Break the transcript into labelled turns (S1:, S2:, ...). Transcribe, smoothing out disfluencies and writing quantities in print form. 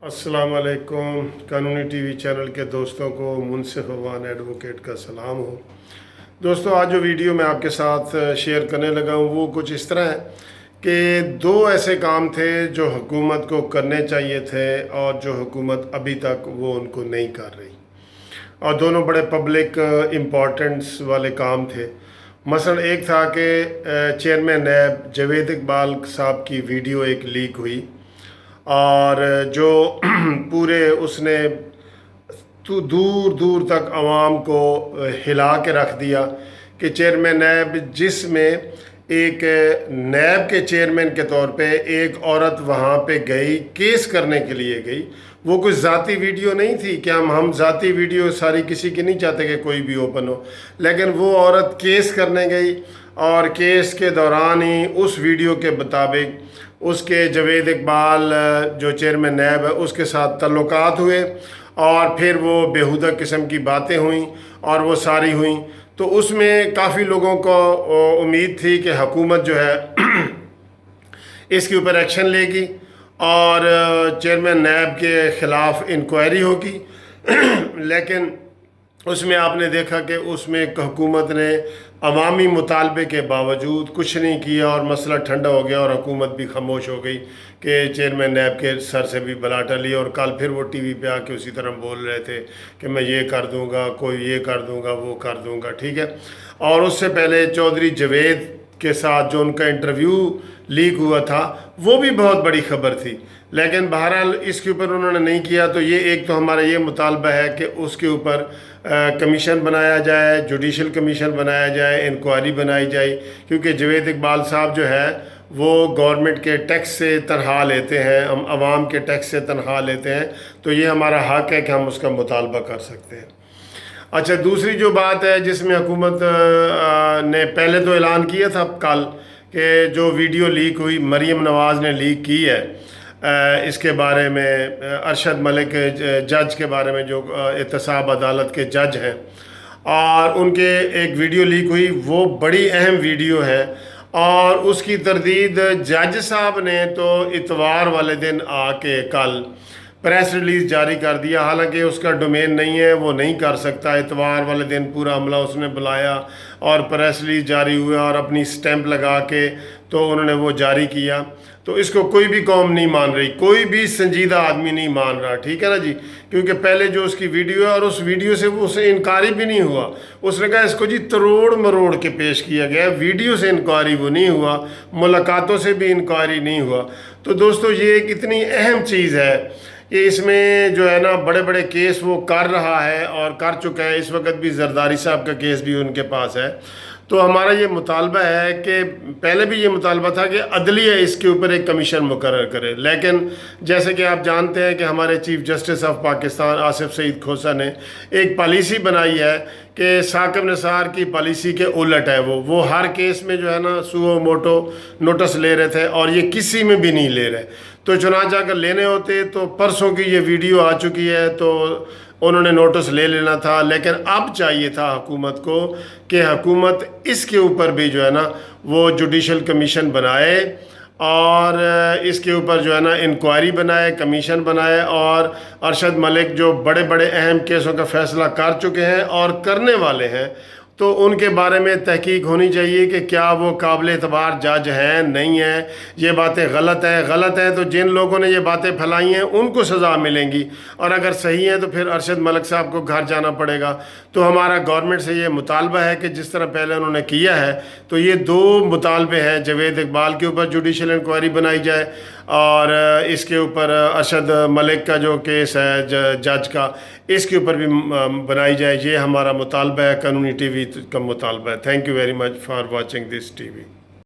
S1: अस्सलाम वालेकुम। कानूनी टीवी चैनल के दोस्तों को मुनसिफ अवान एडवोकेट का सलाम हो। दोस्तों, आज जो वीडियो मैं आपके साथ शेयर करने लगा हूँ वो कुछ इस तरह है कि दो ऐसे काम थे जो हुकूमत को करने चाहिए थे और जो हुकूमत अभी तक वो उनको नहीं कर रही, और दोनों बड़े पब्लिक इम्पोर्टेंस वाले काम थे। मसलन एक था कि चेयरमैन नैब जावेद इकबाल साहब की वीडियो एक लीक हुई और जो पूरे उसने तो दूर दूर तक आवाम को हिला के रख दिया कि चेयरमैन नैब, जिसमें एक नैब के चेयरमैन के तौर पे एक औरत वहाँ पे गई, केस करने के लिए गई। वो कुछ ज़ाती वीडियो नहीं थी कि हम ज़ाती वीडियो सारी किसी की नहीं चाहते कि कोई भी ओपन हो, लेकिन वो औरत केस करने गई और केस के दौरान ही उस वीडियो के मुताबिक उसके जावेद इकबाल जो चेयरमैन नैब है उसके साथ तल्लुकात हुए और फिर वो बेहुदा किस्म की बातें हुई और वो सारी हुई। तो उसमें काफ़ी लोगों को उम्मीद थी कि हुकूमत जो है इसके ऊपर एक्शन लेगी और चेयरमैन नैब के ख़िलाफ़ इंक्वायरी होगी लेकिन उसमें आपने देखा कि उसमें हुकूमत ने अवामी मुतालबे के बावजूद कुछ नहीं किया और मसला ठंडा हो गया और हुकूमत भी खामोश हो गई कि चेयरमैन नैब के सर से भी बला टली। और कल फिर वो टीवी पे आके उसी तरह बोल रहे थे कि मैं ये कर दूंगा, कोई ये कर दूंगा, वो कर दूंगा, ठीक है। और उससे पहले चौधरी जावेद के साथ जो उनका इंटरव्यू लीक हुआ था वो भी बहुत बड़ी खबर थी, लेकिन बहरहाल इसके ऊपर उन्होंने नहीं किया। तो ये एक तो हमारा ये मुतालबा है कि उसके ऊपर कमीशन बनाया जाए, जुडिशल कमीशन बनाया जाए, इंक्वायरी बनाई जाए, क्योंकि जावेद इकबाल साहब जो है वो गवर्नमेंट के टैक्स से तनख्वाह लेते हैं, हम आवाम के टैक्स से तनख्वाह लेते हैं, तो ये हमारा हक़ है कि हम उसका मुतालबा कर सकते हैं। अच्छा, दूसरी जो बात है जिसमें हुकूमत ने पहले तो ऐलान किया था कल कि जो वीडियो लीक हुई मरीम नवाज़ ने लीक की है, इसके बारे में अरशद मलिक जज के बारे में जो एहतसाब अदालत के जज हैं, और उनके एक वीडियो लीक हुई, वो बड़ी अहम वीडियो है और उसकी तरदीद जज साहब ने तो इतवार वाले दिन आके कल प्रेस रिलीज़ जारी कर दिया। हालांकि उसका डोमेन नहीं है, वो नहीं कर सकता। इतवार वाले दिन पूरा अमला उसने बुलाया और प्रेस रिलीज़ जारी हुआ और अपनी स्टैंप लगा के तो उन्होंने वो जारी किया। तो इसको कोई भी कौम नहीं मान रही, कोई भी संजीदा आदमी नहीं मान रहा, ठीक है ना जी, क्योंकि पहले जो उसकी वीडियो है और उस वीडियो से वो उसे इनकारी भी नहीं हुआ। उसने कहा इसको जी तरोड़ मरोड़ के पेश किया गया, वीडियो से इनकारी वो नहीं हुआ, मुलाकातों से भी इनकारी नहीं हुआ। तो दोस्तों, ये एक इतनी अहम चीज़ है कि इसमें जो है ना बड़े बड़े केस वो कर रहा है और कर चुका है। इस वक्त भी जरदारी साहब का केस भी उनके पास है। तो हमारा ये मुतालबा है कि पहले भी ये मुतालबा था कि अदलिया इसके ऊपर एक कमीशन मुकर्रर करे, लेकिन जैसे कि आप जानते हैं कि हमारे chief justice of Pakistan Asif Saeed Khosa ने एक पॉलिसी बनाई है कि साकिब निसार की पॉलिसी के उलट है। वो हर केस में जो है ना सुओ मोटो नोटिस ले रहे थे और ये किसी में भी नहीं ले रहे। तो चुनांचे अगर लेने होते तो परसों की ये वीडियो आ चुकी है तो उन्होंने नोटिस ले लेना था, लेकिन अब चाहिए था हुकूमत को कि हुकूमत इसके ऊपर भी जो है ना वो जुडिशल कमीशन बनाए और इसके ऊपर जो है ना इंक्वायरी बनाए, कमीशन बनाए, और अरशद मलिक जो बड़े बड़े अहम केसों का फ़ैसला कर चुके हैं और करने वाले हैं, तो उनके बारे में तहकीक होनी चाहिए कि क्या वो काबिल एतबार जज हैं, नहीं हैं। ये बातें गलत हैं तो जिन लोगों ने ये बातें फैलाई हैं उनको सज़ा मिलेंगी, और अगर सही है तो फिर अरशद मलिक साहब को घर जाना पड़ेगा। तो हमारा गवर्नमेंट से ये मुतालबा है कि जिस तरह पहले उन्होंने किया है, तो ये दो मुतालबे हैं, जावेद इकबाल के ऊपर जुडिशल इंक्वायरी बनाई जाए और इसके ऊपर अरशद मलिक का जो केस है जज का, इसके ऊपर भी बनाई जाए। ये हमारा मुतालबा है, कानूनी टीवी का मुतालबा है। Thank you very much for watching this TV.